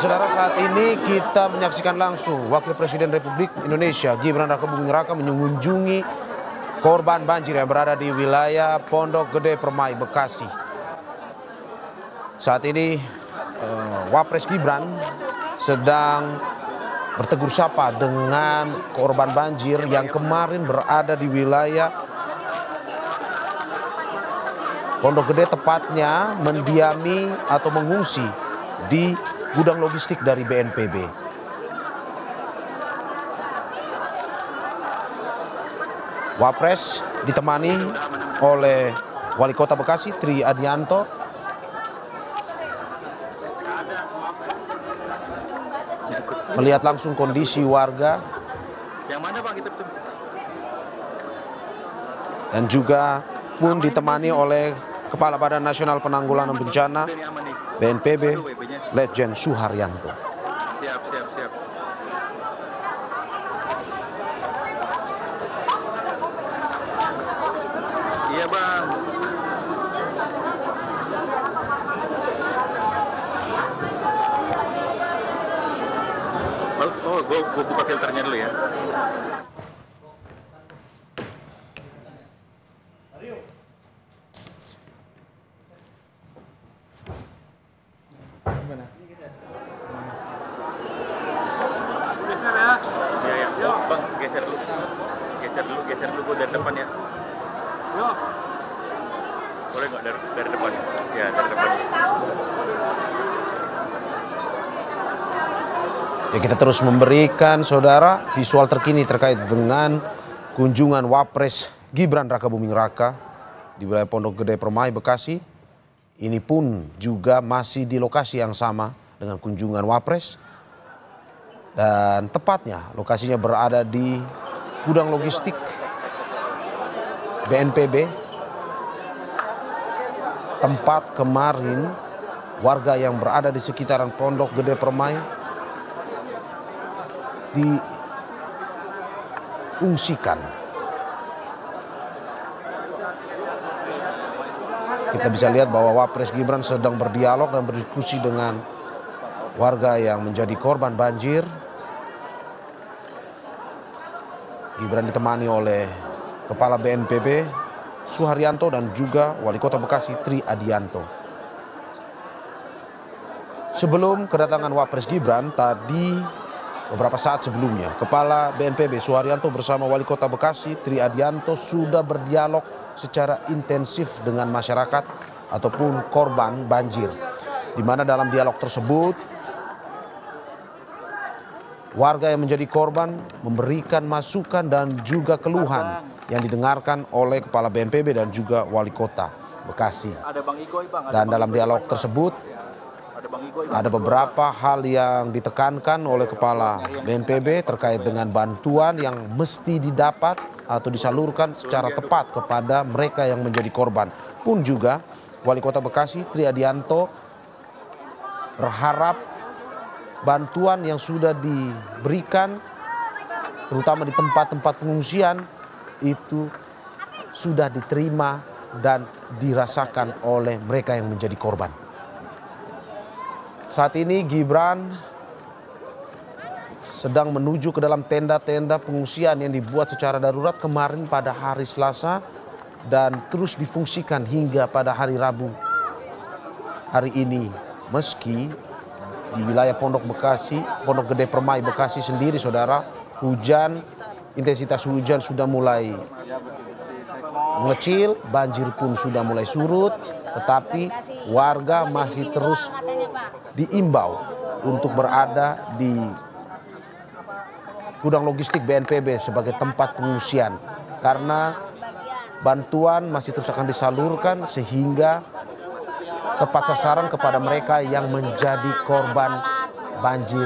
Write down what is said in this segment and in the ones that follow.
Saudara, saat ini kita menyaksikan langsung Wakil Presiden Republik Indonesia Gibran Rakabuming Raka mengunjungi korban banjir yang berada di wilayah Pondok Gede Permai, Bekasi. Saat ini Wapres Gibran sedang bertegur sapa dengan korban banjir yang kemarin berada di wilayah Pondok Gede, tepatnya mendiami atau mengungsi di gudang logistik dari BNPB. Wapres ditemani oleh Wali Kota Bekasi Tri Adianto, melihat langsung kondisi warga dan juga pun ditemani oleh Kepala Badan Nasional Penanggulangan Bencana BNPB Letjen Suharyanto. Siap. Iya, Bang. Oh, gue buka filternya dulu ya. Ya. Bang, geser dulu gue dari depan ya. Yuk. Boleh nggak dari depan? Ya, dari depan. Ya, kita terus memberikan saudara visual terkini terkait dengan kunjungan Wapres Gibran Rakabuming Raka di wilayah Pondok Gede Permai, Bekasi. Ini pun juga masih di lokasi yang sama dengan kunjungan Wapres. Dan tepatnya lokasinya berada di gudang logistik BNPB, tempat kemarin warga yang berada di sekitaran Pondok Gede Permai diungsikan. Kita bisa lihat bahwa Wapres Gibran sedang berdialog dan berdiskusi dengan warga yang menjadi korban banjir. Gibran ditemani oleh Kepala BNPB Suharyanto dan juga Wali Kota Bekasi Tri Adianto. Sebelum kedatangan Wapres Gibran tadi, beberapa saat sebelumnya, Kepala BNPB Suharyanto bersama Wali Kota Bekasi Tri Adianto sudah berdialog secara intensif dengan masyarakat ataupun korban banjir, di mana dalam dialog tersebut warga yang menjadi korban memberikan masukan dan juga keluhan yang didengarkan oleh Kepala BNPB dan juga Wali Kota Bekasi. Dan dalam dialog tersebut ada beberapa hal yang ditekankan oleh Kepala BNPB terkait dengan bantuan yang mesti didapat atau disalurkan secara tepat kepada mereka yang menjadi korban. Pun juga Wali Kota Bekasi Tri Adianto berharap bantuan yang sudah diberikan terutama di tempat-tempat pengungsian itu sudah diterima dan dirasakan oleh mereka yang menjadi korban. Saat ini Gibran sedang menuju ke dalam tenda-tenda pengungsian yang dibuat secara darurat kemarin pada hari Selasa dan terus difungsikan hingga pada hari Rabu hari ini. Meski di wilayah Pondok Gede Permai Bekasi sendiri, saudara, intensitas hujan sudah mulai mengecil, banjir pun sudah mulai surut, tetapi warga masih terus diimbau untuk berada di gudang logistik BNPB sebagai tempat pengungsian karena bantuan masih terus akan disalurkan sehingga tepat sasaran kepada mereka yang menjadi korban banjir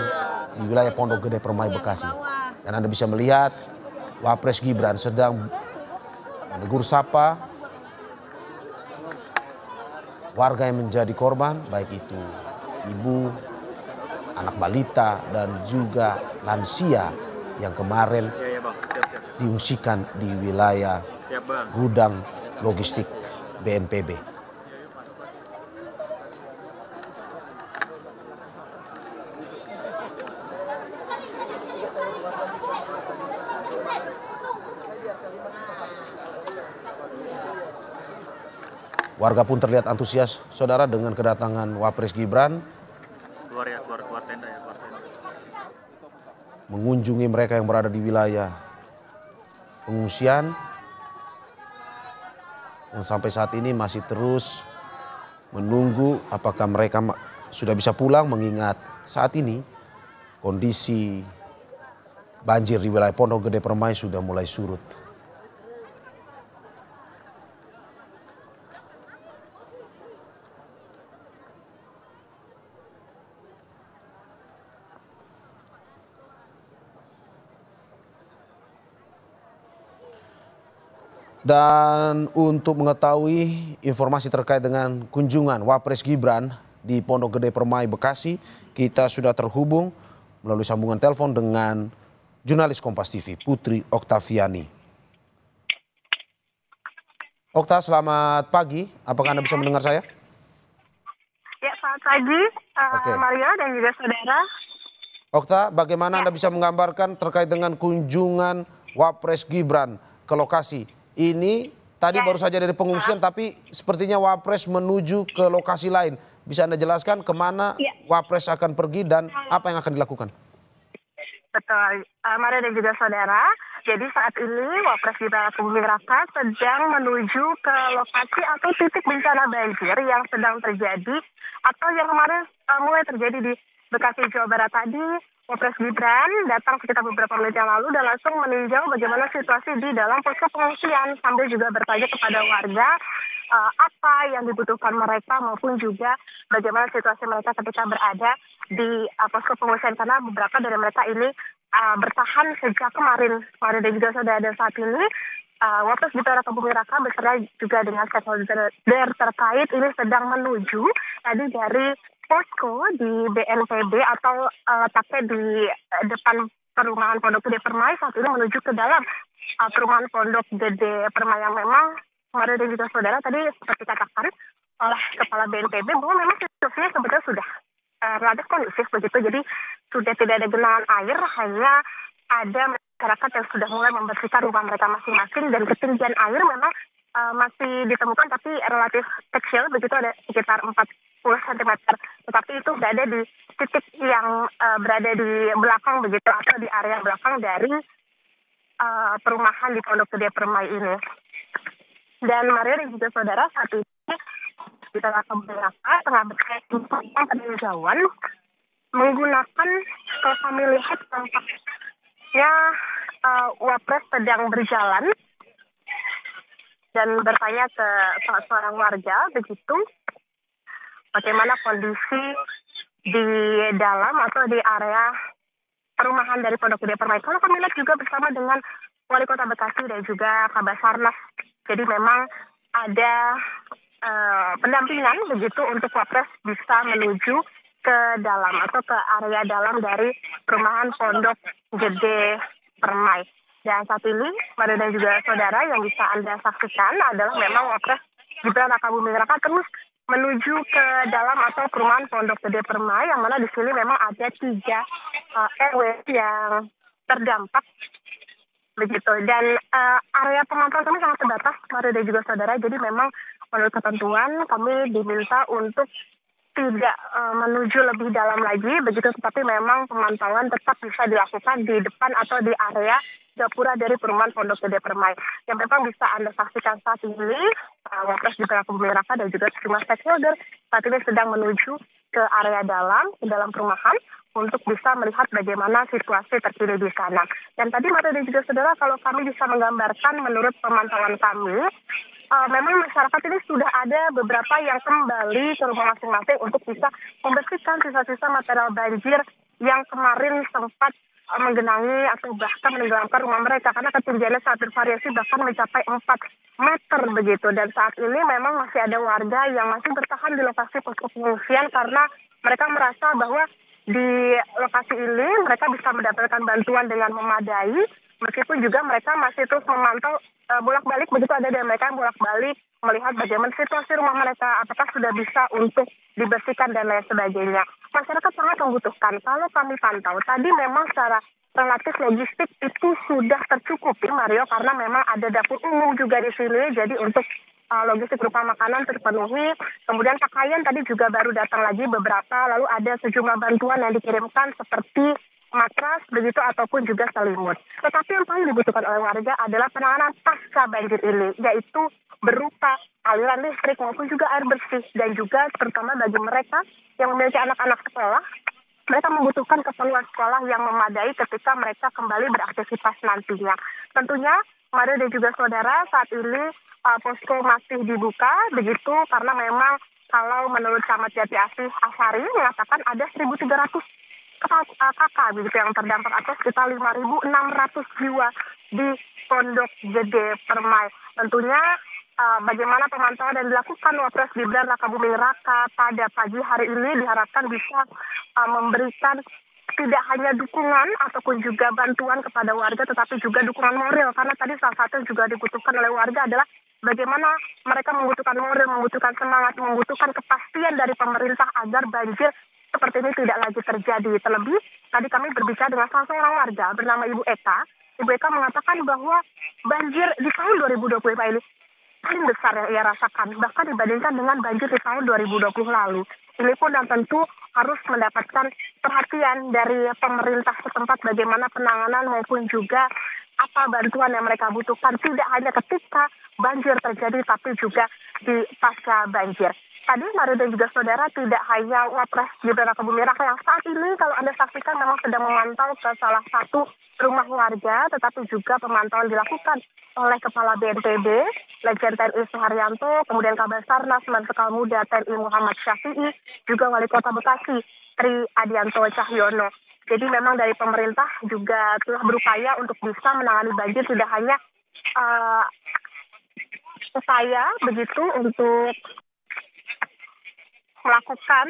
di wilayah Pondok Gede Permai Bekasi. Dan Anda bisa melihat Wapres Gibran sedang menegur sapa warga yang menjadi korban, baik itu ibu, anak balita, dan juga lansia yang kemarin diungsikan di wilayah gudang logistik BNPB. Warga pun terlihat antusias, saudara, dengan kedatangan Wapres Gibran. Keluar tenda ya, keluar tenda. Mengunjungi mereka yang berada di wilayah pengungsian yang sampai saat ini masih terus menunggu apakah mereka sudah bisa pulang, mengingat saat ini kondisi banjir di wilayah Pondok Gede Permai sudah mulai surut. Dan untuk mengetahui informasi terkait dengan kunjungan Wapres Gibran di Pondok Gede Permai, Bekasi, kita sudah terhubung melalui sambungan telepon dengan jurnalis Kompas TV, Putri Oktaviani. Okta, selamat pagi. Apakah Anda bisa mendengar saya? Ya, selamat pagi, Mario dan juga saudara. Okta, bagaimana Anda bisa menggambarkan terkait dengan kunjungan Wapres Gibran ke lokasi? Ini tadi baru saja dari pengungsian, tapi sepertinya Wapres menuju ke lokasi lain. Bisa Anda jelaskan kemana Wapres akan pergi dan apa yang akan dilakukan? Betul, Mario dan juga saudara. Jadi saat ini Wapres Gibran Rakabuming Raka sedang menuju ke lokasi atau titik bencana banjir yang sedang terjadi atau yang kemarin mulai terjadi di Bekasi, Jawa Barat tadi. Wapres Gibran datang sekitar beberapa menit yang lalu dan langsung meninjau bagaimana situasi di dalam posko pengungsian sambil juga bertanya kepada warga apa yang dibutuhkan mereka maupun juga bagaimana situasi mereka ketika berada di posko pengungsian, karena beberapa dari mereka ini bertahan sejak kemarin dan juga saudara. Dan saat ini Wapres Gibran Rakabuming Raka beserta juga dengan stakeholder terkait ini sedang menuju tadi dari posko di BNPB atau letaknya di depan perumahan Pondok Gede Permai, saat ini menuju ke dalam perumahan Pondok Gede Permai yang memang kemarin dan juga saudara tadi seperti katakan oleh Kepala BNPB bahwa memang situasinya sebetulnya sudah relatif kondusif begitu. Jadi sudah tidak ada genangan air, hanya ada masyarakat yang sudah mulai membersihkan rumah mereka masing-masing dan ketinggian air memang masih ditemukan tapi relatif kecil begitu, ada sekitar 40 cm. Tetapi itu berada di titik yang berada di belakang begitu atau di area belakang dari perumahan di Pondok Gede Permai ini. Dan Mario dan juga saudara, saat ini kita akan berapa tengah berkait tentang peninjauan menggunakan, kalau kami lihat tampaknya Wapres sedang berjalan dan bertanya ke seorang warga begitu bagaimana kondisi di dalam atau di area perumahan dari Pondok Gede Permai. Kalau kami lihat juga bersama dengan Wali Kota Bekasi dan juga Kabasarnas. Jadi memang ada pendampingan begitu untuk Wapres bisa menuju ke dalam atau ke area dalam dari perumahan Pondok Gede Permai. Dan saat ini, Mario dan juga saudara, yang bisa Anda saksikan adalah memang Wapres Gibran Rakabuming Raka terus menuju ke dalam atau perumahan Pondok Gede Permai, yang mana di sini memang ada 3 RW yang terdampak begitu. Dan area pemantauan kami sangat terbatas, Mario dan juga saudara. Jadi memang menurut ketentuan kami diminta untuk tidak menuju lebih dalam lagi begitu, tetapi memang pemantauan tetap bisa dilakukan di depan atau di area gapura dari perumahan Pondok Gede Permai. Yang memang bisa Anda saksikan saat ini, Wapres Gibran Rakabuming Raka dan juga sejumlah stakeholder saat ini sedang menuju ke area dalam, ke dalam perumahan untuk bisa melihat bagaimana situasi terkini di sana. Dan tadi Mario dan juga saudara, kalau kami bisa menggambarkan menurut pemantauan kami, memang masyarakat ini sudah ada beberapa yang kembali ke rumah masing-masing untuk bisa membersihkan sisa-sisa material banjir yang kemarin sempat menggenangi atau bahkan menenggelamkan rumah mereka, karena ketinggiannya sangat bervariasi bahkan mencapai 4 meter begitu. Dan saat ini memang masih ada warga yang masih bertahan di lokasi posko pengungsian karena mereka merasa bahwa di lokasi ini mereka bisa mendapatkan bantuan dengan memadai, meskipun juga mereka masih terus memantau bolak-balik begitu, ada dari mereka yang bolak-balik melihat bagaimana situasi rumah mereka, apakah sudah bisa untuk dibersihkan dan lain sebagainya. Masyarakat sangat membutuhkan. Kalau kami pantau tadi memang secara relatif logistik itu sudah tercukupi, Mario, karena memang ada dapur umum juga di sini. Jadi untuk logistik berupa makanan terpenuhi, kemudian pakaian tadi juga baru datang lagi beberapa, lalu ada sejumlah bantuan yang dikirimkan seperti matras begitu ataupun juga selimut. Tetapi yang paling dibutuhkan oleh warga adalah penanganan pasca banjir ini, yaitu berupa aliran listrik maupun juga air bersih, dan juga terutama bagi mereka yang memiliki anak-anak sekolah, mereka membutuhkan keperluan sekolah yang memadai ketika mereka kembali beraktivitas nantinya. Tentunya, Mario dan juga saudara, saat ini posko masih dibuka begitu karena memang kalau menurut Camat Jati Asih Asari mengatakan ada 1.300 kakak begitu yang terdampak atau sekitar 5.600 jiwa di Pondok Gede Permai. Tentunya bagaimana pemantauan yang dilakukan Wapres Gibran Rakabuming Raka pada pagi hari ini diharapkan bisa memberikan tidak hanya dukungan ataupun juga bantuan kepada warga, tetapi juga dukungan moral. Karena tadi salah satu yang juga dibutuhkan oleh warga adalah bagaimana mereka membutuhkan moral, membutuhkan semangat, membutuhkan kepastian dari pemerintah agar banjir seperti ini tidak lagi terjadi. Terlebih, tadi kami berbicara dengan salah seorang warga bernama Ibu Eka. Ibu Eka mengatakan bahwa banjir di tahun 2020 ini paling besar yang ia rasakan, bahkan dibandingkan dengan banjir di tahun 2020 lalu. Ini pun dan tentu harus mendapatkan perhatian dari pemerintah setempat bagaimana penanganan maupun juga apa bantuan yang mereka butuhkan, tidak hanya ketika banjir terjadi, tapi juga di pasca banjir. Tadi Mario dan juga saudara, tidak hanya Wapres Gibran Rakabuming Raka yang saat ini kalau Anda saksikan memang sedang memantau ke salah satu rumah warga, tetapi juga pemantauan dilakukan oleh Kepala BNPB, Legend TNI Suharyanto, kemudian Kabasarnas, Marsikal Muda TNI Muhammad Syafi'i, juga Wali Kota Bekasi, Tri Adianto Cahyono. Jadi memang dari pemerintah juga telah berupaya untuk bisa menangani banjir, tidak hanya upaya begitu untuk melakukan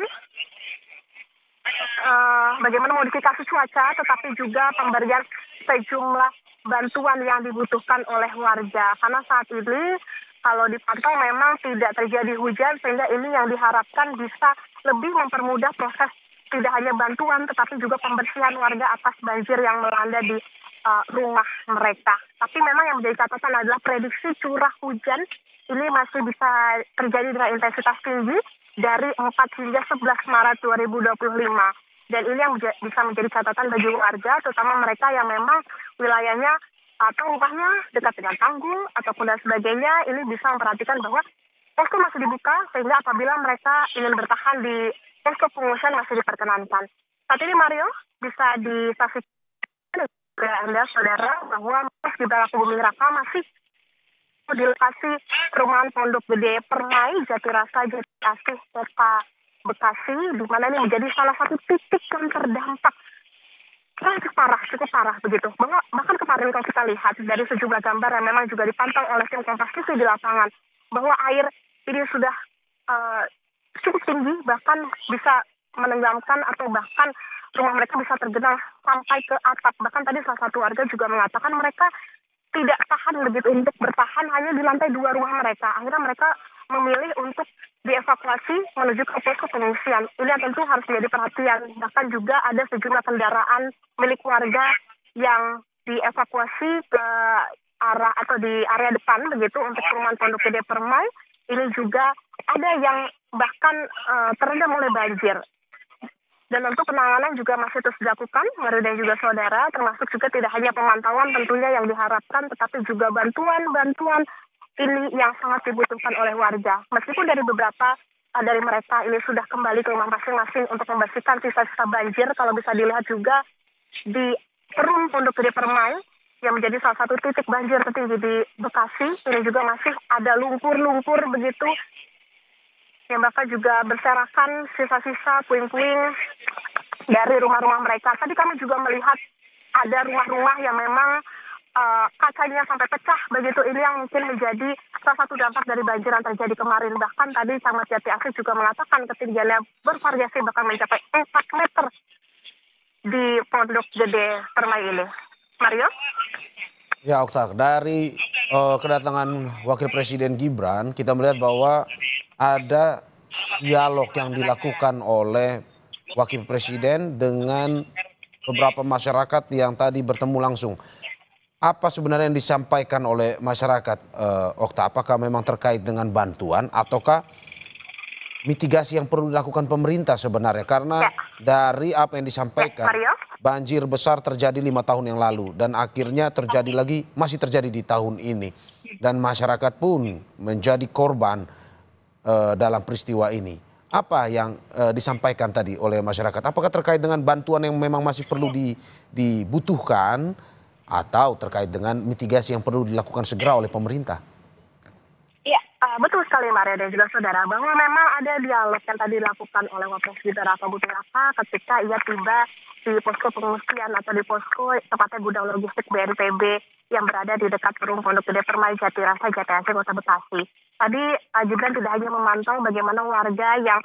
bagaimana modifikasi cuaca, tetapi juga pemberian sejumlah bantuan yang dibutuhkan oleh warga. Karena saat ini kalau dipantau memang tidak terjadi hujan, sehingga ini yang diharapkan bisa lebih mempermudah proses tidak hanya bantuan, tetapi juga pembersihan warga atas banjir yang melanda di rumah mereka. Tapi memang yang menjadi catatan adalah prediksi curah hujan ini masih bisa terjadi dengan intensitas tinggi dari 4 hingga 11 Maret 2025. Dan ini yang bisa menjadi catatan bagi warga, terutama mereka yang memang wilayahnya atau rumahnya dekat dengan tanggul ataupun dan sebagainya. Ini bisa memperhatikan bahwa posko masih dibuka, sehingga apabila mereka ingin bertahan di posko pengungsian masih diperkenankan. Saat ini Mario bisa disaksikan oleh Anda saudara bahwa Gibran Rakabuming Raka masih di lokasi perumahan Pondok Gede Permai, Jatirasa, Jati Asih, Kota Bekasi, di mana ini menjadi salah satu titik yang terdampak cukup parah begitu. Bahkan kemarin kalau kita lihat dari sejumlah gambar yang memang juga dipantau oleh tim Kompas TV di lapangan, bahwa air ini sudah cukup tinggi, bahkan bisa menenggelamkan atau bahkan rumah mereka bisa tergenang sampai ke atap. Bahkan tadi salah satu warga juga mengatakan mereka tidak tahan begitu untuk bertahan hanya di lantai 2 rumah mereka. Akhirnya mereka memilih untuk dievakuasi menuju ke posko pengungsian. Ini tentu harus menjadi perhatian. Bahkan juga ada sejumlah kendaraan milik warga yang dievakuasi ke arah atau di area depan begitu untuk perumahan Pondok Gede Permai. Ini juga ada yang bahkan terendam oleh banjir. Dan tentu penanganan juga masih terus dilakukan, Mario dan juga saudara, termasuk juga tidak hanya pemantauan tentunya yang diharapkan, tetapi juga bantuan-bantuan ini yang sangat dibutuhkan oleh warga. Meskipun dari beberapa dari mereka ini sudah kembali ke rumah masing-masing untuk membersihkan sisa-sisa banjir, kalau bisa dilihat juga di Perum Pondok Gede Permai, yang menjadi salah satu titik banjir tertinggi di Bekasi, ini juga masih ada lumpur-lumpur begitu, yang bahkan juga berserakan sisa-sisa puing-puing dari rumah-rumah mereka. Tadi kami juga melihat ada rumah-rumah yang memang kacanya sampai pecah begitu. Ini yang mungkin menjadi salah satu dampak dari banjir yang terjadi kemarin. Bahkan tadi Camat Jati Asih juga mengatakan ketinggiannya bervariasi bahkan mencapai 4 meter di Pondok Gede Permai ini. Mario? Ya Okta, dari kedatangan Wakil Presiden Gibran, kita melihat bahwa ada dialog yang dilakukan oleh Wakil Presiden dengan beberapa masyarakat yang tadi bertemu langsung. Apa sebenarnya yang disampaikan oleh masyarakat, Okta? Apakah memang terkait dengan bantuan ataukah mitigasi yang perlu dilakukan pemerintah sebenarnya? Karena dari apa yang disampaikan, Mario? banjir besar terjadi 5 tahun yang lalu dan akhirnya terjadi lagi, masih terjadi di tahun ini. Dan masyarakat pun menjadi korban dalam peristiwa ini. Apa yang disampaikan tadi oleh masyarakat? Apakah terkait dengan bantuan yang memang masih perlu dibutuhkan atau terkait dengan mitigasi yang perlu dilakukan segera oleh pemerintah? Iya, betul sekali Maria dan juga saudara, bahwa memang ada dialog yang tadi dilakukan oleh Wapres Gibran Rakabuming Raka ketika ia tiba di posko pengungsian atau di posko tepatnya gudang logistik BNPB yang berada di dekat Perum Pondok Gede Permai, Jatirasa, Jatiasi, Kota Bekasi. Tadi Gibran tidak hanya memantau bagaimana warga yang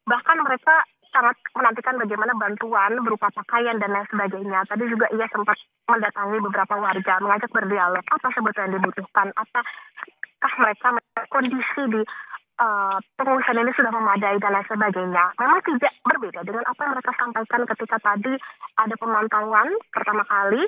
bahkan mereka sangat menantikan bagaimana bantuan berupa pakaian dan lain sebagainya. Tadi juga ia sempat mendatangi beberapa warga, mengajak berdialog apa sebetulnya yang dibutuhkan, apakah mereka kondisi di pengungsian ini sudah memadai dan lain sebagainya. Memang tidak berbeda dengan apa yang mereka sampaikan ketika tadi ada pemantauan pertama kali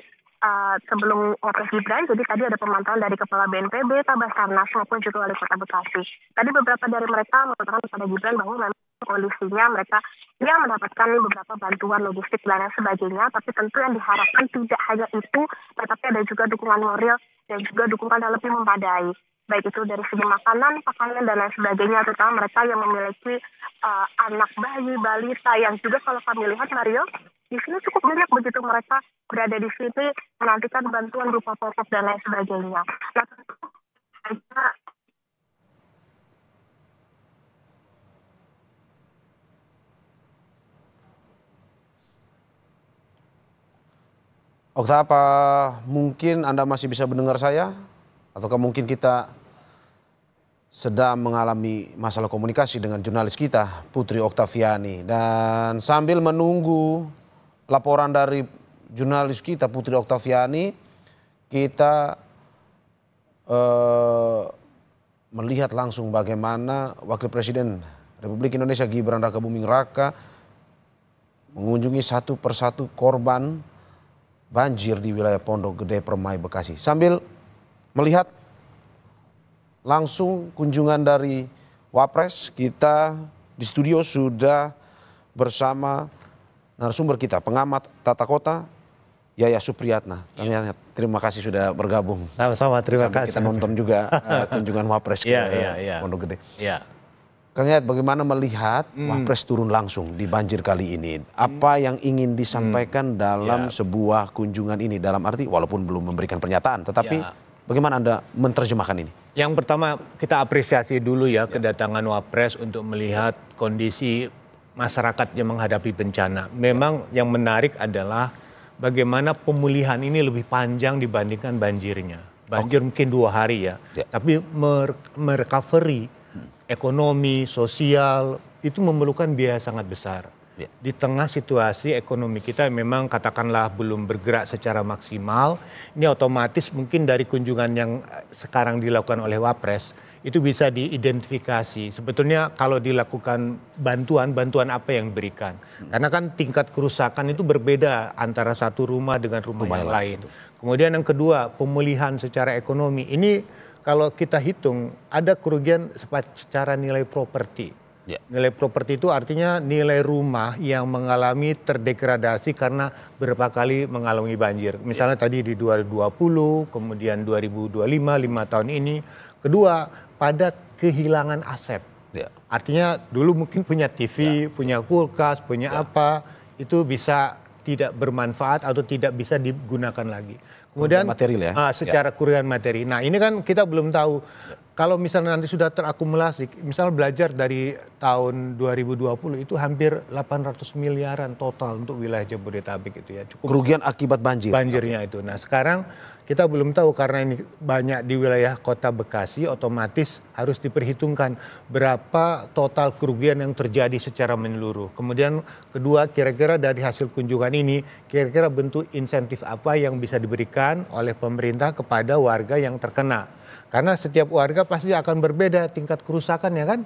sebelum Wapres Gibran. Jadi tadi ada pemantauan dari Kepala BNPB, Kabasarnas maupun juga Wali Kota Bekasi. Tadi beberapa dari mereka mengatakan kepada Gibran bahwa memang kondisinya mereka mendapatkan beberapa bantuan logistik dan lain sebagainya, tapi tentu yang diharapkan tidak hanya itu, tetapi ada juga dukungan moral dan juga dukungan yang lebih memadai, baik itu dari segi makanan, pakaian dan lain sebagainya, terutama mereka yang memiliki anak bayi, balita, yang juga kalau kami lihat Mario, di sini cukup banyak begitu mereka berada di sini menantikan bantuan berupa pokok dan lain sebagainya. Nah, tentu Okta, apa mungkin Anda masih bisa mendengar saya? Ataukah mungkin kita sedang mengalami masalah komunikasi dengan jurnalis kita, Putri Oktaviani. Dan sambil menunggu laporan dari jurnalis kita, Putri Oktaviani, kita melihat langsung bagaimana Wakil Presiden Republik Indonesia Gibran Rakabuming Raka mengunjungi satu persatu korban banjir di wilayah Pondok Gede Permai, Bekasi. Sambil melihat langsung kunjungan dari Wapres, kita di studio sudah bersama narasumber kita, pengamat tata kota, Yaya Supriyatna. Terima kasih sudah bergabung. Sama-sama, terima kasih. Kita nonton juga kunjungan Wapres ke Pondok Gede. Kang Yayat, bagaimana melihat Wapres turun langsung di banjir kali ini? Apa yang ingin disampaikan dalam sebuah kunjungan ini? Dalam arti walaupun belum memberikan pernyataan, tetapi bagaimana Anda menerjemahkan ini? Yang pertama kita apresiasi dulu kedatangan Wapres untuk melihat kondisi masyarakat yang menghadapi bencana. Memang yang menarik adalah bagaimana pemulihan ini lebih panjang dibandingkan banjirnya. Banjir mungkin 2 hari tapi merecovery ekonomi, sosial, itu memerlukan biaya sangat besar. Di tengah situasi ekonomi kita memang katakanlah belum bergerak secara maksimal, ini otomatis mungkin dari kunjungan yang sekarang dilakukan oleh Wapres, itu bisa diidentifikasi. Sebetulnya kalau dilakukan bantuan apa yang diberikan. Karena kan tingkat kerusakan itu berbeda antara satu rumah dengan rumah yang lain. Kemudian yang kedua, pemulihan secara ekonomi. Ini kalau kita hitung ada kerugian secara nilai properti. Nilai properti itu artinya nilai rumah yang mengalami terdegradasi karena beberapa kali mengalami banjir. Misalnya tadi di 2020, kemudian 2025, 5 tahun ini. Kedua, pada kehilangan aset. Artinya dulu mungkin punya TV, punya kulkas, punya apa, itu bisa tidak bermanfaat atau tidak bisa digunakan lagi. Kemudian material secara kerugian materi. Nah ini kan kita belum tahu. Kalau misalnya nanti sudah terakumulasi, misal belajar dari tahun 2020 itu hampir 800 miliaran total untuk wilayah Jabodetabek itu cukup kerugian akibat banjirnya itu. Nah sekarang kita belum tahu karena ini banyak di wilayah Kota Bekasi, otomatis harus diperhitungkan berapa total kerugian yang terjadi secara menyeluruh. Kemudian kedua, kira-kira dari hasil kunjungan ini, kira-kira bentuk insentif apa yang bisa diberikan oleh pemerintah kepada warga yang terkena. Karena setiap warga pasti akan berbeda tingkat kerusakan kan,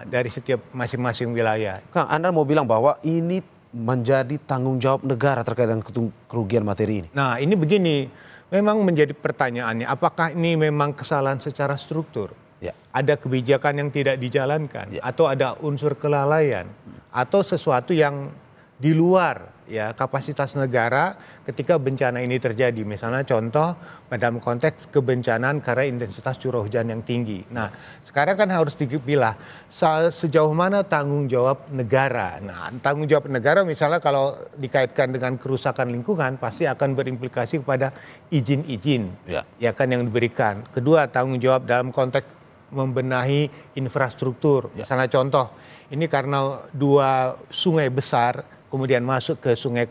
dari setiap masing-masing wilayah. Kang, Anda mau bilang bahwa ini menjadi tanggung jawab negara terkait dengan kerugian materi ini? Nah ini begini, memang menjadi pertanyaannya, apakah ini memang kesalahan secara struktur? Ya. Ada kebijakan yang tidak dijalankan, Ya. atau ada unsur kelalaian, atau sesuatu yang di luar ya kapasitas negara ketika bencana ini terjadi. Misalnya contoh dalam konteks kebencanaan karena intensitas curah hujan yang tinggi. Nah, sekarang kan harus dipilah sejauh mana tanggung jawab negara. Nah, tanggung jawab negara misalnya kalau dikaitkan dengan kerusakan lingkungan pasti akan berimplikasi kepada izin-izin ya kan yang diberikan. Kedua, tanggung jawab dalam konteks membenahi infrastruktur. Misalnya contoh, ini karena 2 sungai besar kemudian masuk ke sungai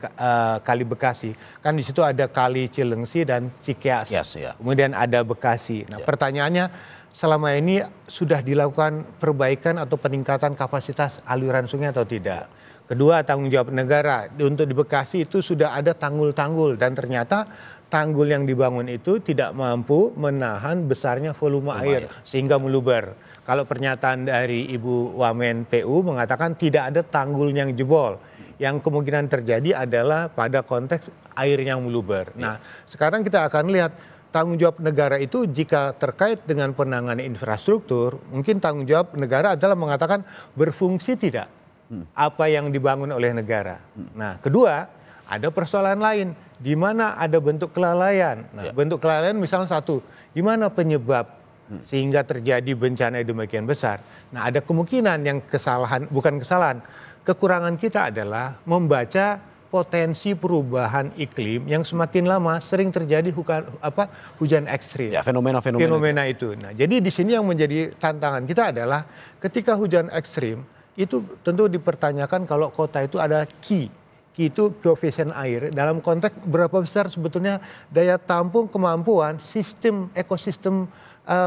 Kali Bekasi. Kan di situ ada Kali Cilengsi dan Cikeas. Ya. Kemudian ada Bekasi. Nah, pertanyaannya selama ini sudah dilakukan perbaikan atau peningkatan kapasitas aliran sungai atau tidak? Kedua, tanggung jawab negara. Untuk di Bekasi itu sudah ada tanggul-tanggul dan ternyata tanggul yang dibangun itu tidak mampu menahan besarnya volume air sehingga meluber. Kalau pernyataan dari Ibu Wamen PU mengatakan tidak ada tanggul yang jebol. Yang kemungkinan terjadi adalah pada konteks air yang meluber. Nah, sekarang kita akan lihat tanggung jawab negara itu jika terkait dengan penanganan infrastruktur, mungkin tanggung jawab negara adalah mengatakan berfungsi tidak apa yang dibangun oleh negara. Nah, kedua, ada persoalan lain di mana ada bentuk kelalaian. Nah, bentuk kelalaian misalnya satu, di mana penyebab sehingga terjadi bencana yang demikian besar. Nah, ada kemungkinan yang bukan kesalahan, kekurangan kita adalah membaca potensi perubahan iklim yang semakin lama sering terjadi hujan ekstrim. Ya, fenomena itu. Nah, jadi di sini yang menjadi tantangan kita adalah ketika hujan ekstrim itu tentu dipertanyakan kalau kota itu ada Ki itu koefisien air dalam konteks berapa besar sebetulnya daya tampung kemampuan sistem ekosistem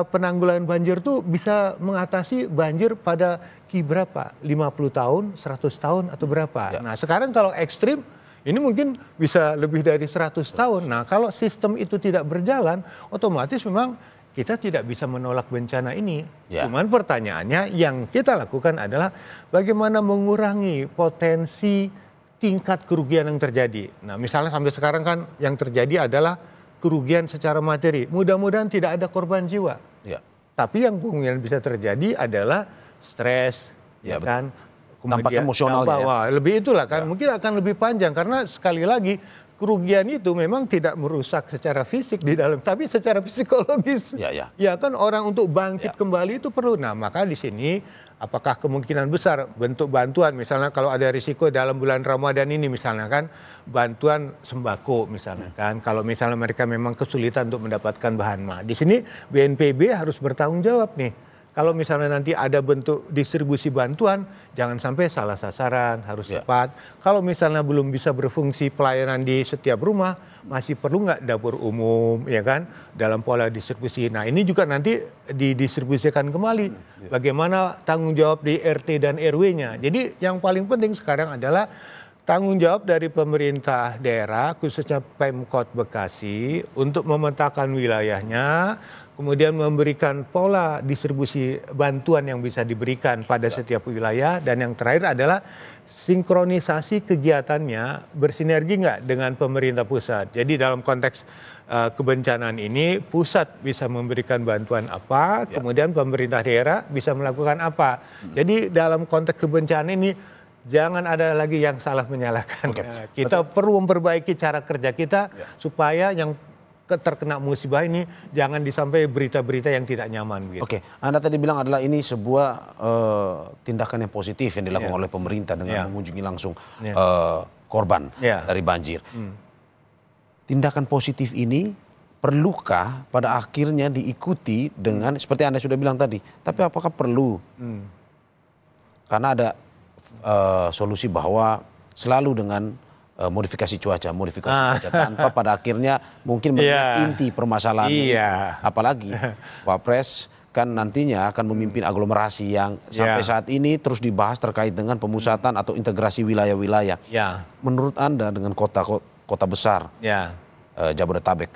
penanggulangan banjir itu bisa mengatasi banjir pada Ki berapa? 50 tahun, 100 tahun atau berapa? Nah, sekarang kalau ekstrim ini mungkin bisa lebih dari 100 tahun. Nah, kalau sistem itu tidak berjalan, otomatis memang kita tidak bisa menolak bencana ini. Cuman pertanyaannya yang kita lakukan adalah bagaimana mengurangi potensi tingkat kerugian yang terjadi. Nah, misalnya sampai sekarang kan yang terjadi adalah kerugian secara materi. Mudah-mudahan tidak ada korban jiwa. Tapi yang kemungkinan bisa terjadi adalah stres, kan? Dampak Kemudian emosional lebih itulah kan. Mungkin akan lebih panjang karena sekali lagi kerugian itu memang tidak merusak secara fisik di dalam, tapi secara psikologis. Ya kan orang untuk bangkit kembali itu perlu. Nah, maka di sini apakah kemungkinan besar bentuk bantuan misalnya kalau ada risiko dalam bulan Ramadan ini misalnya kan bantuan sembako misalnya kan. Kalau misalnya mereka memang kesulitan untuk mendapatkan bahan mah. Di sini BNPB harus bertanggung jawab nih. Kalau misalnya nanti ada bentuk distribusi bantuan, jangan sampai salah sasaran, harus tepat. Kalau misalnya belum bisa berfungsi pelayanan di setiap rumah, masih perlu nggak dapur umum, ya kan, dalam pola distribusi. Nah, ini juga nanti didistribusikan kembali. Bagaimana tanggung jawab di RT dan RW-nya. Jadi yang paling penting sekarang adalah tanggung jawab dari pemerintah daerah, khususnya Pemkot Bekasi, untuk memetakan wilayahnya, kemudian memberikan pola distribusi bantuan yang bisa diberikan pada setiap wilayah. Dan yang terakhir adalah sinkronisasi kegiatannya bersinergi nggak dengan pemerintah pusat. Jadi dalam konteks kebencanaan ini, pusat bisa memberikan bantuan apa, kemudian pemerintah daerah bisa melakukan apa. Jadi dalam konteks kebencanaan ini, jangan ada lagi yang salah menyalahkan. Kita perlu memperbaiki cara kerja kita supaya yang terkena musibah ini jangan disampai berita-berita yang tidak nyaman. Gitu. Anda tadi bilang adalah ini sebuah tindakan yang positif yang dilakukan oleh pemerintah dengan mengunjungi langsung korban dari banjir. Tindakan positif ini perlukah pada akhirnya diikuti dengan seperti Anda sudah bilang tadi, tapi apakah perlu? Karena ada solusi bahwa selalu dengan modifikasi cuaca tanpa pada akhirnya mungkin melihat inti permasalahan itu. Apalagi Wapres kan nantinya akan memimpin aglomerasi yang sampai saat ini terus dibahas terkait dengan pemusatan atau integrasi wilayah-wilayah. Menurut Anda dengan kota besar Jabodetabek,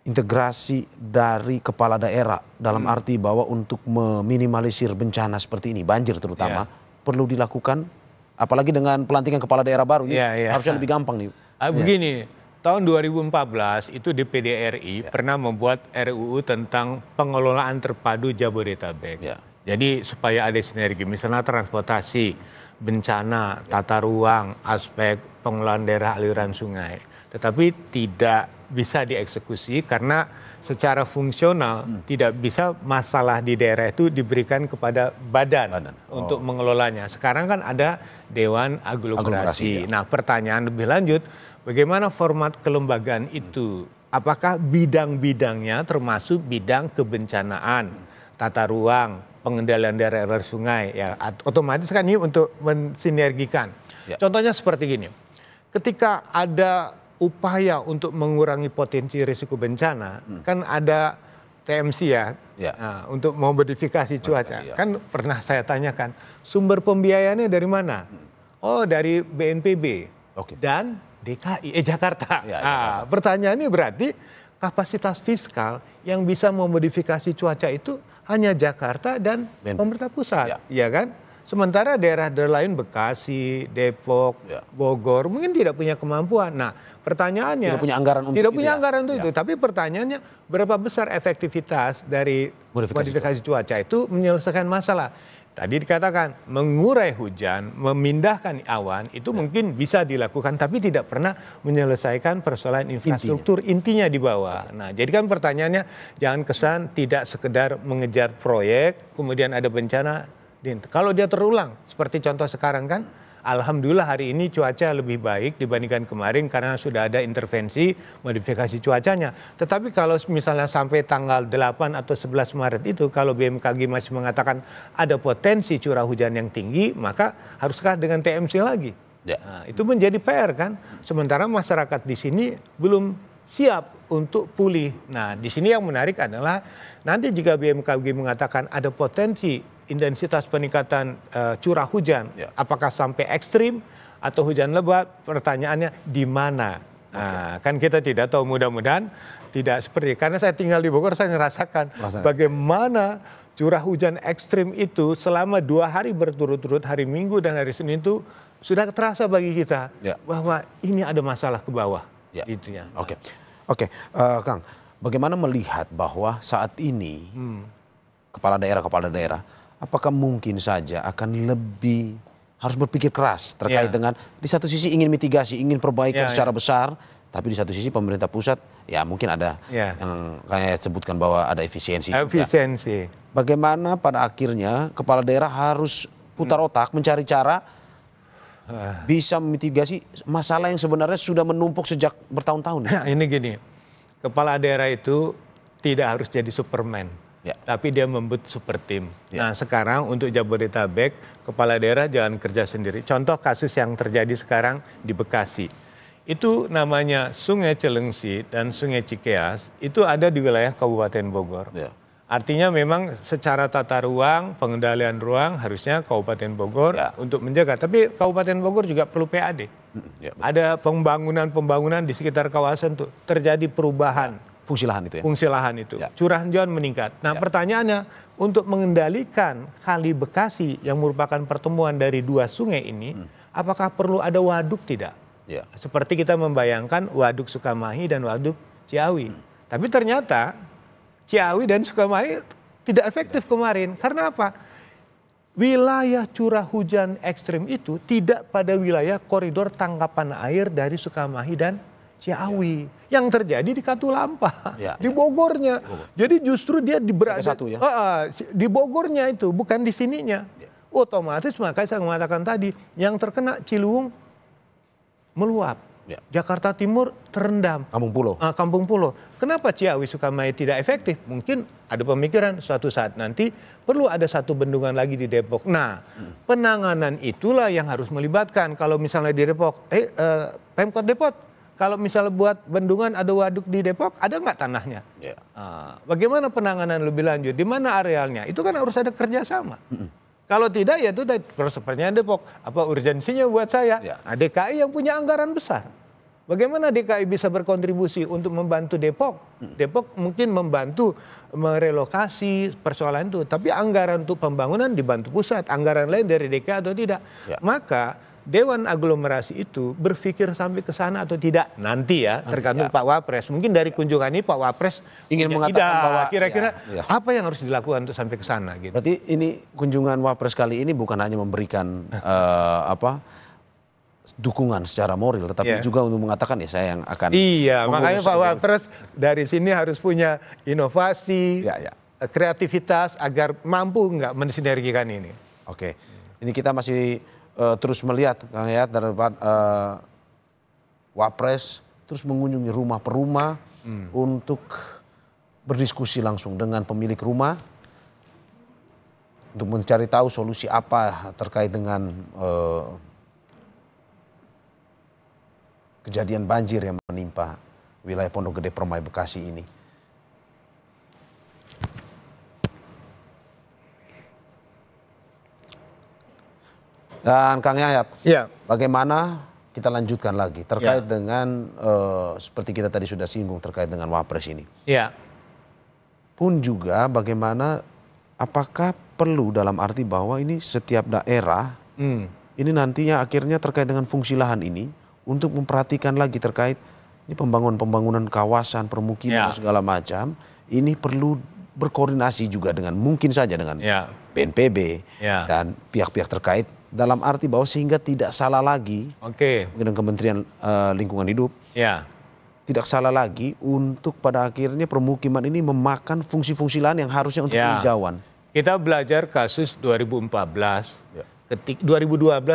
integrasi dari kepala daerah dalam arti bahwa untuk meminimalisir bencana seperti ini, banjir terutama, perlu dilakukan? Apalagi dengan pelantikan kepala daerah baru nih, harusnya lebih gampang nih. Begini, Tahun 2014 itu DPD RI pernah membuat RUU tentang pengelolaan terpadu Jabodetabek. Jadi supaya ada sinergi, misalnya transportasi, bencana, tata ruang, aspek pengelolaan daerah aliran sungai. Tetapi tidak bisa dieksekusi karena secara fungsional tidak bisa masalah di daerah itu diberikan kepada badan untuk mengelolanya. Sekarang kan ada Dewan Aglomerasi. Nah, pertanyaan lebih lanjut, bagaimana format kelembagaan itu? Apakah bidang-bidangnya termasuk bidang kebencanaan, tata ruang, pengendalian daerah aliran sungai, ya otomatis kan ini untuk mensinergikan. Contohnya seperti gini, ketika ada upaya untuk mengurangi potensi risiko bencana, kan ada TMC ya, untuk memodifikasi cuaca. Kan pernah saya tanyakan, sumber pembiayaannya dari mana? Oh, dari BNPB dan DKI, Jakarta. Pertanyaannya berarti kapasitas fiskal yang bisa memodifikasi cuaca itu hanya Jakarta dan pemerintah pusat, ya kan? Sementara daerah-daerah lain Bekasi, Depok, Bogor mungkin tidak punya kemampuan. Nah, pertanyaannya tidak punya anggaran untuk tidak punya anggaran untuk itu. Tapi pertanyaannya berapa besar efektivitas dari modifikasi cuaca itu menyelesaikan masalah? Tadi dikatakan mengurai hujan, memindahkan awan itu mungkin bisa dilakukan, tapi tidak pernah menyelesaikan persoalan infrastruktur intinya di bawah. Nah, jadi kan pertanyaannya jangan kesan tidak sekedar mengejar proyek, kemudian ada bencana. Kalau dia terulang, seperti contoh sekarang kan, alhamdulillah hari ini cuaca lebih baik dibandingkan kemarin karena sudah ada intervensi modifikasi cuacanya. Tetapi kalau misalnya sampai tanggal 8 atau 11 Maret itu, kalau BMKG masih mengatakan ada potensi curah hujan yang tinggi, maka haruskah dengan TMC lagi? Nah, itu menjadi PR kan. Sementara masyarakat di sini belum siap untuk pulih. Nah, di sini yang menarik adalah nanti jika BMKG mengatakan ada potensi intensitas peningkatan curah hujan, apakah sampai ekstrim atau hujan lebat? Pertanyaannya di mana? Nah, kan kita tidak tahu, mudah-mudahan tidak seperti, karena saya tinggal di Bogor, saya merasakan bagaimana curah hujan ekstrim itu selama 2 hari berturut-turut, hari Minggu dan hari Senin itu sudah terasa bagi kita bahwa ini ada masalah ke bawah. Gitu ya. Oke, Kang, bagaimana melihat bahwa saat ini kepala daerah apakah mungkin saja akan lebih harus berpikir keras terkait dengan di satu sisi ingin mitigasi, ingin perbaikan secara besar, tapi di satu sisi pemerintah pusat ya mungkin ada yang kayak sebutkan bahwa ada efisiensi. Bagaimana pada akhirnya kepala daerah harus putar otak mencari cara bisa memitigasi masalah yang sebenarnya sudah menumpuk sejak bertahun-tahun. Nah, ini gini, kepala daerah itu tidak harus jadi Superman. Tapi dia membuat super tim. Nah, sekarang untuk Jabodetabek, kepala daerah jangan kerja sendiri. Contoh kasus yang terjadi sekarang di Bekasi. Itu namanya Sungai Cilengsi dan Sungai Cikeas, itu ada di wilayah Kabupaten Bogor. Artinya memang secara tata ruang, pengendalian ruang harusnya Kabupaten Bogor untuk menjaga. Tapi Kabupaten Bogor juga perlu PAD. Ada pembangunan di sekitar kawasan tuh, terjadi perubahan. Fungsi lahan itu ya? Fungsi lahan itu. Curah hujan meningkat. Nah, pertanyaannya untuk mengendalikan Kali Bekasi yang merupakan pertemuan dari 2 sungai ini, apakah perlu ada waduk tidak? Seperti kita membayangkan waduk Sukamahi dan waduk Ciawi. Tapi ternyata Ciawi dan Sukamahi tidak efektif kemarin. Karena apa? Wilayah curah hujan ekstrim itu tidak pada wilayah koridor tangkapan air dari Sukamahi dan Ciawi. Yang terjadi di Katulampa, di Bogornya. Jadi justru dia di Bogornya itu, bukan di sininya. Otomatis makanya saya mengatakan tadi, yang terkena Ciliwung meluap. Jakarta Timur terendam. Kampung Pulo. Kenapa Ciawi Sukamahi tidak efektif? Mungkin ada pemikiran suatu saat nanti perlu ada satu bendungan lagi di Depok. Nah, penanganan itulah yang harus melibatkan. Kalau misalnya di Depok, Pemkot Depok, kalau misalnya buat bendungan ada waduk di Depok, ada nggak tanahnya? Bagaimana penanganan lebih lanjut? Di mana arealnya? Itu kan harus ada kerjasama. Kalau tidak ya itu sepertinya Depok. Apa urgensinya buat saya? Nah, DKI yang punya anggaran besar. Bagaimana DKI bisa berkontribusi untuk membantu Depok? Depok mungkin membantu merelokasi persoalan itu. Tapi anggaran untuk pembangunan dibantu pusat. Anggaran lain dari DKI atau tidak. Maka Dewan Aglomerasi itu berpikir sampai ke sana atau tidak nanti ya, tergantung Pak Wapres. Mungkin dari kunjungan ini Pak Wapres ingin mengatakan bahwa kira-kira apa yang harus dilakukan untuk sampai ke sana gitu. Berarti ini kunjungan Wapres kali ini bukan hanya memberikan dukungan secara moral, tetapi juga untuk mengatakan ya saya yang akan. Iya, makanya Pak Wapres dari sini harus punya inovasi, kreativitas agar mampu nggak mensinergikan ini. Oke, ini kita masih terus melihat Kang Yayat dari Wapres terus mengunjungi rumah per rumah untuk berdiskusi langsung dengan pemilik rumah untuk mencari tahu solusi apa terkait dengan kejadian banjir yang menimpa wilayah Pondok Gede Permai Bekasi ini. Dan Kang Yayat, bagaimana kita lanjutkan lagi terkait dengan seperti kita tadi sudah singgung terkait dengan Wapres ini. Pun juga bagaimana apakah perlu dalam arti bahwa ini setiap daerah ini nantinya akhirnya terkait dengan fungsi lahan ini untuk memperhatikan lagi terkait ini pembangunan kawasan permukiman segala macam ini perlu berkoordinasi juga dengan mungkin saja dengan BNPB dan pihak-pihak terkait. Dalam arti bahwa sehingga tidak salah lagi, dengan Kementerian Lingkungan Hidup, tidak salah lagi untuk pada akhirnya permukiman ini memakan fungsi-fungsi lain yang harusnya untuk penghijauan. Kita belajar kasus 2014, 2012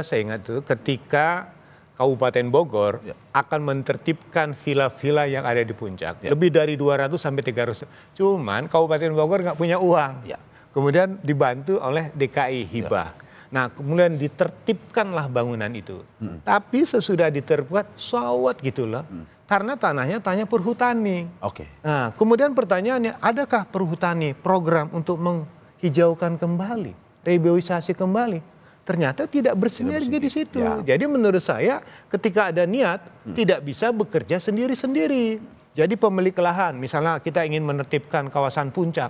saya ingat itu, ketika Kabupaten Bogor akan menertibkan villa-villa yang ada di puncak. Lebih dari 200 sampai 300. Cuman Kabupaten Bogor nggak punya uang. Kemudian dibantu oleh DKI hibah. Nah kemudian ditertibkanlah bangunan itu. Tapi sesudah ditertibkan sawat gitu loh. Karena tanahnya perhutani. Nah kemudian pertanyaannya, adakah perhutani program untuk menghijaukan kembali, reboisasi kembali? Ternyata tidak bersinergi di situ. Jadi menurut saya ketika ada niat tidak bisa bekerja sendiri-sendiri. Jadi pemilik lahan, misalnya kita ingin menertibkan kawasan puncak.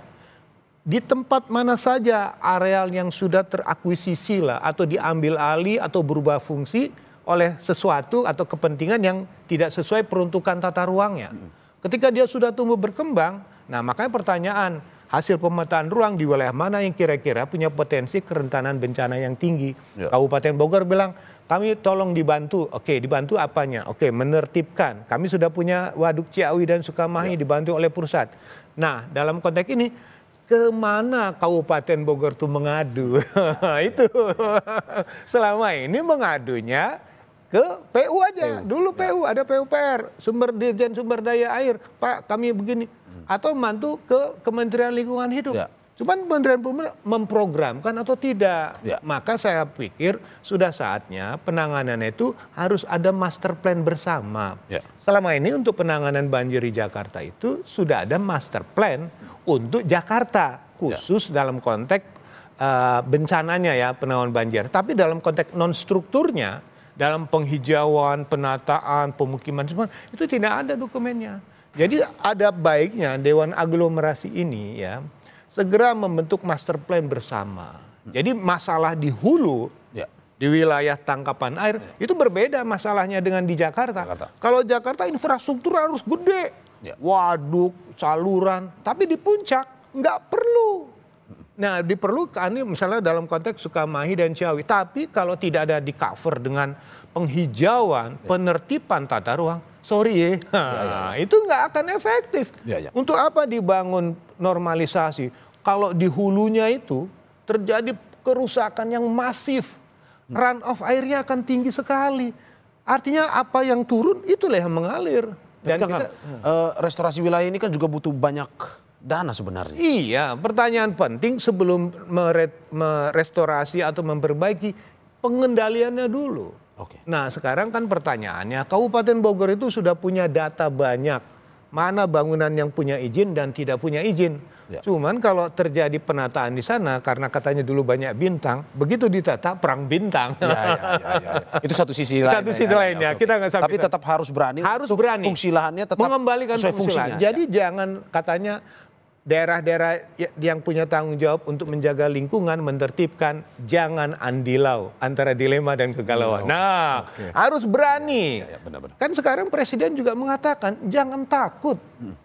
Di tempat mana saja areal yang sudah terakuisisi lah atau diambil alih atau berubah fungsi oleh sesuatu atau kepentingan yang tidak sesuai peruntukan tata ruangnya. Ketika dia sudah tumbuh berkembang, nah makanya pertanyaan hasil pemetaan ruang di wilayah mana yang kira-kira punya potensi kerentanan bencana yang tinggi. Kabupaten Bogor bilang kami tolong dibantu. Oke, dibantu apanya? Oke, menertibkan. Kami sudah punya Waduk Ciawi dan Sukamahi dibantu oleh pusat. Nah dalam konteks ini kemana Kabupaten Bogor tuh mengadu? Itu selama ini mengadunya ke PU aja. Dulu PU ada PUPR, Dirjen Sumber Daya Air, Pak kami begini. Atau mantu ke Kementerian Lingkungan Hidup. Cuman Kementerian Perhubungan memprogramkan atau tidak. Maka saya pikir sudah saatnya penanganannya itu harus ada master plan bersama. Selama ini untuk penanganan banjir di Jakarta itu sudah ada master plan untuk Jakarta. Khusus dalam konteks bencananya ya penanganan banjir. Tapi dalam konteks non-strukturnya, dalam penghijauan, penataan, pemukiman semua itu tidak ada dokumennya. Jadi ada baiknya Dewan Aglomerasi ini ya segera membentuk master plan bersama. Jadi masalah di hulu, di wilayah tangkapan air, itu berbeda masalahnya dengan di Jakarta. Kalau Jakarta infrastruktur harus gede, waduk, saluran, tapi di puncak nggak perlu. Nah diperlukan misalnya dalam konteks Sukamahi dan Ciawi. Tapi kalau tidak ada di cover dengan penghijauan, penertiban tata ruang, sorry itu nggak akan efektif. Untuk apa dibangun normalisasi? Kalau di hulunya itu terjadi kerusakan yang masif, run off airnya akan tinggi sekali. Artinya apa yang turun itulah yang mengalir. Dan restorasi wilayah ini kan juga butuh banyak dana sebenarnya. Iya, pertanyaan penting sebelum merestorasi atau memperbaiki pengendaliannya dulu. Nah sekarang kan pertanyaannya Kabupaten Bogor itu sudah punya data banyak. Mana bangunan yang punya izin dan tidak punya izin. Cuman kalau terjadi penataan di sana karena katanya dulu banyak bintang, begitu ditata perang bintang. Itu satu sisi lain. Satu sisi lainnya. Kita nggak sampai. Tapi tetap harus berani. Harus berani. Fungsi lahannya tetap mengembalikan sesuai fungsi lahan. Jadi jangan katanya daerah-daerah yang punya tanggung jawab untuk menjaga lingkungan, menertibkan, jangan andilau antara dilema dan kegalauan. Nah, harus berani. Benar-benar. Kan sekarang Presiden juga mengatakan, jangan takut.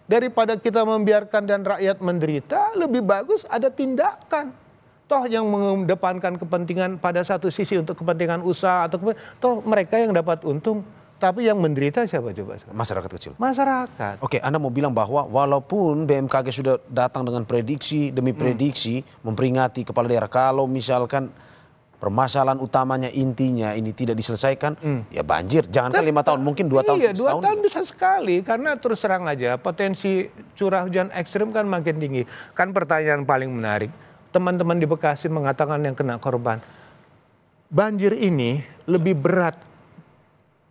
Daripada kita membiarkan dan rakyat menderita, lebih bagus ada tindakan. Toh yang mengedepankan kepentingan pada satu sisi untuk kepentingan usaha, atau toh mereka yang dapat untung. Tapi yang menderita siapa coba? Masyarakat kecil. Masyarakat. Oke, Anda mau bilang bahwa walaupun BMKG sudah datang dengan prediksi demi prediksi, memperingati kepala daerah, kalau misalkan permasalahan utamanya intinya ini tidak diselesaikan, ya banjir. Jangankan 5 tahun, mungkin 2 tahun. Iya, 2 tahun bisa sekali. Karena terus terang aja, potensi curah hujan ekstrim kan makin tinggi. Kan pertanyaan paling menarik, teman-teman di Bekasi mengatakan yang kena korban, banjir ini lebih berat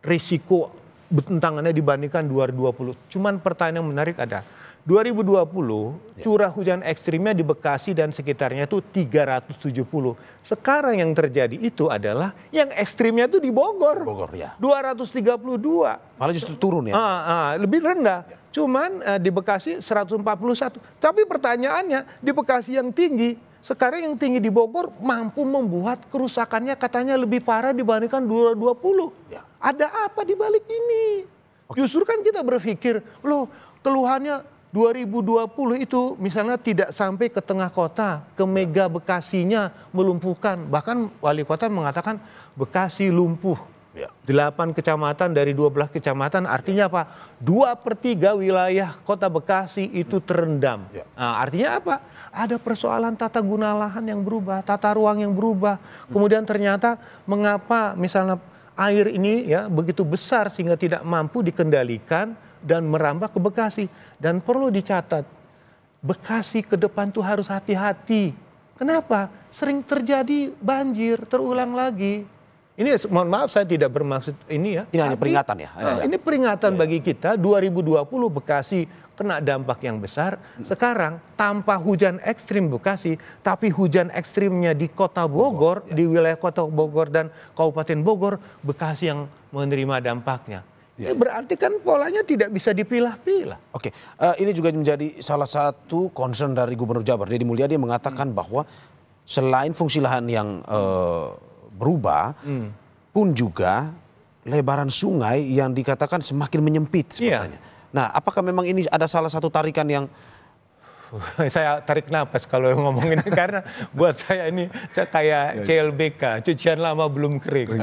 risiko bentangannya dibandingkan 2020. Cuman pertanyaan yang menarik ada. 2020 curah hujan ekstrimnya di Bekasi dan sekitarnya itu 370. Sekarang yang terjadi itu adalah yang ekstrimnya itu di Bogor. Bogor ya. 232. Malah justru turun ya. Lebih rendah. Cuman di Bekasi 141. Tapi pertanyaannya di Bekasi yang tinggi, sekarang yang tinggi di Bogor mampu membuat kerusakannya katanya lebih parah dibandingkan 2020. Ya. Ada apa di balik ini? Justru kan kita berpikir, loh keluhannya 2020 itu misalnya tidak sampai ke tengah kota, ke mega Bekasinya melumpuhkan. Bahkan wali kota mengatakan Bekasi lumpuh. 8 kecamatan dari 12 kecamatan, artinya apa? 2/3 wilayah kota Bekasi itu terendam. Nah, artinya apa? Ada persoalan tata guna lahan yang berubah, tata ruang yang berubah. Kemudian ternyata mengapa misalnya air ini ya begitu besar sehingga tidak mampu dikendalikan dan merambah ke Bekasi. Dan perlu dicatat, Bekasi ke depan tuh harus hati-hati. Kenapa? Sering terjadi banjir, terulang lagi. Ini mohon maaf saya tidak bermaksud ini ya. Ini hanya peringatan ya. Ini peringatan bagi kita 2020 Bekasi kena dampak yang besar. Sekarang tanpa hujan ekstrim Bekasi, tapi hujan ekstrimnya di kota Bogor, di wilayah kota Bogor dan Kabupaten Bogor, Bekasi yang menerima dampaknya. Ini berarti kan polanya tidak bisa dipilah-pilah. Oke, ini juga menjadi salah satu concern dari Gubernur Jabar. Deddy Mulyadi mengatakan bahwa selain fungsi lahan yang berubah, pun juga lebaran sungai yang dikatakan semakin menyempit sepertinya. Nah, apakah memang ini ada salah satu tarikan yang saya tarik napas kalau ngomong ini karena buat saya ini saya kayak CLBK, cucian lama belum kering.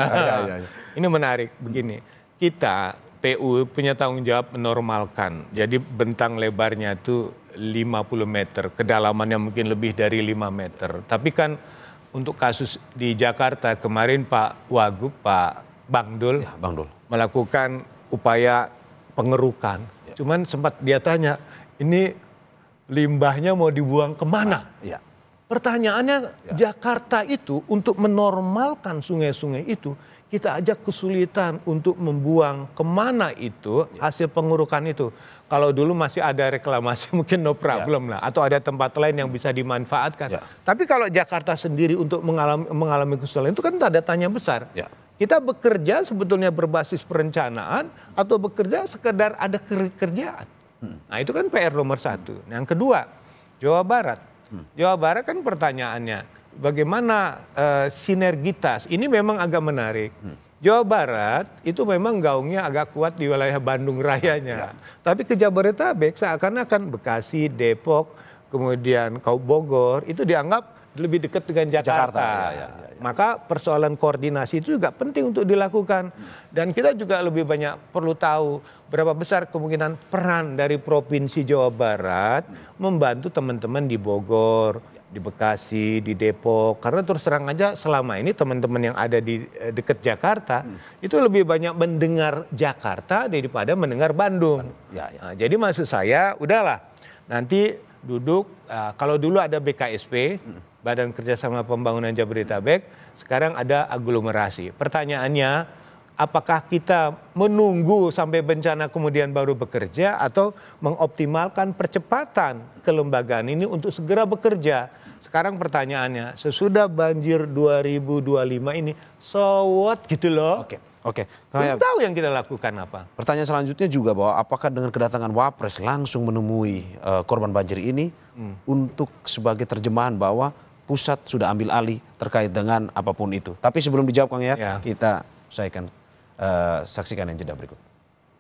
Ini menarik begini, kita PU punya tanggung jawab menormalkan. Jadi bentang lebarnya itu 50 meter, kedalamannya mungkin lebih dari 5 meter. Tapi kan untuk kasus di Jakarta kemarin Pak Wagub, Pak Bangdul, melakukan upaya pengerukan. Cuman sempat dia tanya, ini limbahnya mau dibuang kemana? Pertanyaannya Jakarta itu untuk menormalkan sungai-sungai itu, kita ajak kesulitan untuk membuang kemana itu hasil pengurukan itu. Kalau dulu masih ada reklamasi mungkin no problem lah. Atau ada tempat lain yang bisa dimanfaatkan. Tapi kalau Jakarta sendiri untuk mengalami kesulitan itu kan tanda tanya besar. Kita bekerja sebetulnya berbasis perencanaan atau bekerja sekedar ada kerjaan. Nah itu kan PR nomor 1. Yang kedua, Jawa Barat. Jawa Barat kan pertanyaannya bagaimana sinergitas. Ini memang agak menarik. Jawa Barat itu memang gaungnya agak kuat di wilayah Bandung Rayanya. Tapi ke Jabodetabek seakan-akan Bekasi, Depok, kemudian Bogor itu dianggap lebih dekat dengan Jakarta. Maka persoalan koordinasi itu juga penting untuk dilakukan. Dan kita juga lebih banyak perlu tahu berapa besar kemungkinan peran dari Provinsi Jawa Barat membantu teman-teman di Bogor, di Bekasi, di Depok. Karena terus terang aja selama ini teman-teman yang ada di dekat Jakarta itu lebih banyak mendengar Jakarta daripada mendengar Bandung. Nah, jadi maksud saya udahlah nanti duduk, kalau dulu ada BKSP, Badan Kerjasama Pembangunan Jabodetabek, sekarang ada aglomerasi. Pertanyaannya, apakah kita menunggu sampai bencana kemudian baru bekerja atau mengoptimalkan percepatan kelembagaan ini untuk segera bekerja? Sekarang pertanyaannya, sesudah banjir 2025 ini, so what gitu loh. Oke, Belum tahu yang kita lakukan apa. pertanyaan selanjutnya juga bahwa apakah dengan kedatangan Wapres langsung menemui korban banjir ini untuk sebagai terjemahan bahwa pusat sudah ambil alih terkait dengan apapun itu. Tapi sebelum dijawab Kang Yayat, kita saksikan yang jeda berikut.